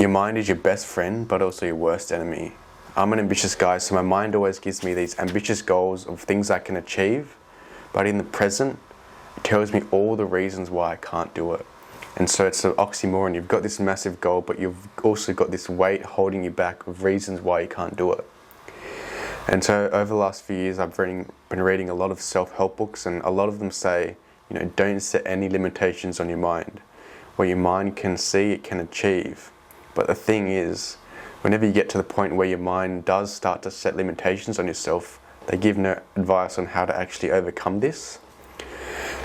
Your mind is your best friend, but also your worst enemy. I'm an ambitious guy, so my mind always gives me these ambitious goals of things I can achieve, but in the present, it tells me all the reasons why I can't do it. And so it's an oxymoron. You've got this massive goal, but you've also got this weight holding you back of reasons why you can't do it. And so over the last few years, I've been reading a lot of self-help books, and a lot of them say, don't set any limitations on your mind. What your mind can see, it can achieve. But the thing is, whenever you get to the point where your mind does start to set limitations on yourself, they give no advice on how to actually overcome this.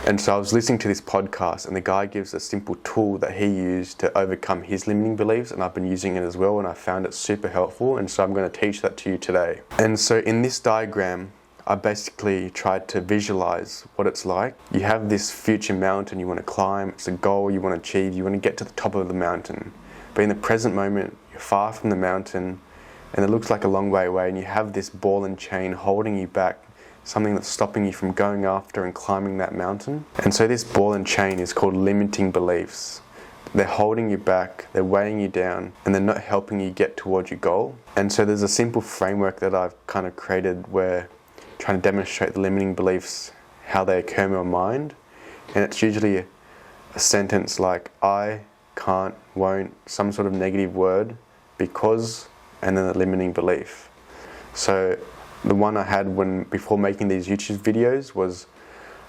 And so I was listening to this podcast, and the guy gives a simple tool that he used to overcome his limiting beliefs, and I've been using it as well, and I found it super helpful, and so I'm going to teach that to you today. And so in this diagram, I basically tried to visualize what it's like. You have this future mountain you want to climb, it's a goal you want to achieve, you want to get to the top of the mountain. But in the present moment, you're far from the mountain, and it looks like a long way away, and you have this ball and chain holding you back, something that's stopping you from going after and climbing that mountain. And so this ball and chain is called limiting beliefs. They're holding you back, they're weighing you down, and they're not helping you get towards your goal. And so there's a simple framework that I've kind of created where I'm trying to demonstrate the limiting beliefs, how they occur in my mind. And it's usually a sentence like I, can't, won't, some sort of negative word, because, and then a limiting belief. So the one I had before making these YouTube videos was,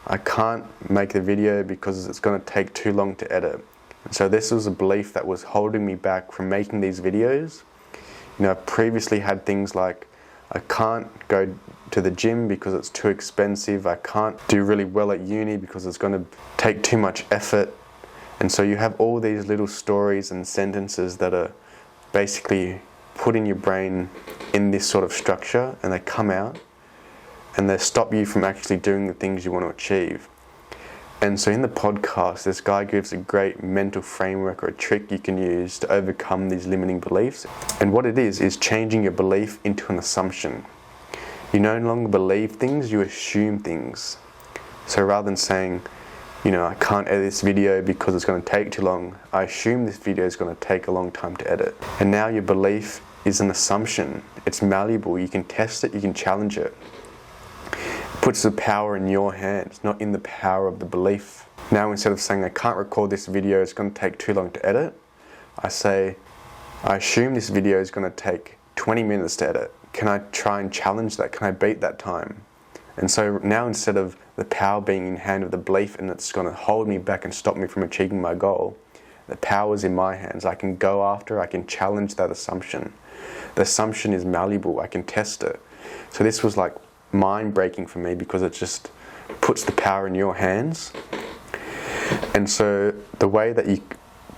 I can't make the video because it's going to take too long to edit. And so this was a belief that was holding me back from making these videos. I previously had things like, I can't go to the gym because it's too expensive. I can't do really well at uni because it's going to take too much effort. And so you have all these little stories and sentences that are basically put in your brain in this sort of structure, and they come out and they stop you from actually doing the things you want to achieve. And so in the podcast, this guy gives a great mental framework or a trick you can use to overcome these limiting beliefs. And what it is changing your belief into an assumption. You no longer believe things, you assume things. So rather than saying, I can't edit this video because it's going to take too long, I assume this video is going to take a long time to edit. And now your belief is an assumption. It's malleable. You can test it, you can challenge it. It puts the power in your hands, not in the power of the belief. Now instead of saying I can't record this video, it's going to take too long to edit, I say I assume this video is going to take 20 minutes to edit. Can I try and challenge that? Can I beat that time? And so now instead of the power being in hand of the belief and it's going to hold me back and stop me from achieving my goal, the power is in my hands. I can go after, I can challenge that assumption. The assumption is malleable, I can test it. So this was like mind-breaking for me because it just puts the power in your hands. And so the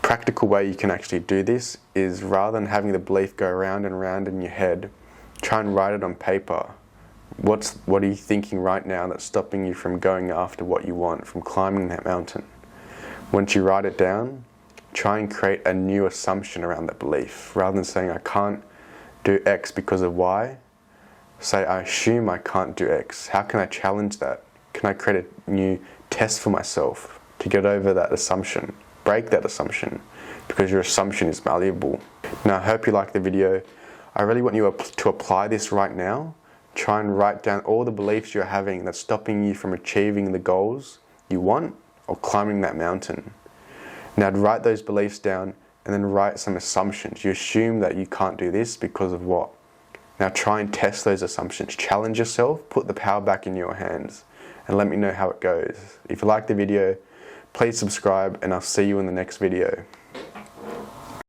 practical way you can actually do this is, rather than having the belief go around and around in your head, try and write it on paper. What are you thinking right now that's stopping you from going after what you want, from climbing that mountain? Once you write it down, try and create a new assumption around that belief. Rather than saying I can't do X because of Y, say I assume I can't do X. How can I challenge that? Can I create a new test for myself to get over that assumption? Break that assumption, because your assumption is malleable. Now I hope you like the video. I really want you to apply this right now. Try and write down all the beliefs you're having that's stopping you from achieving the goals you want or climbing that mountain. Now write those beliefs down and then write some assumptions. You assume that you can't do this because of what? Now try and test those assumptions. Challenge yourself, put the power back in your hands, and let me know how it goes. If you like the video, please subscribe, and I'll see you in the next video.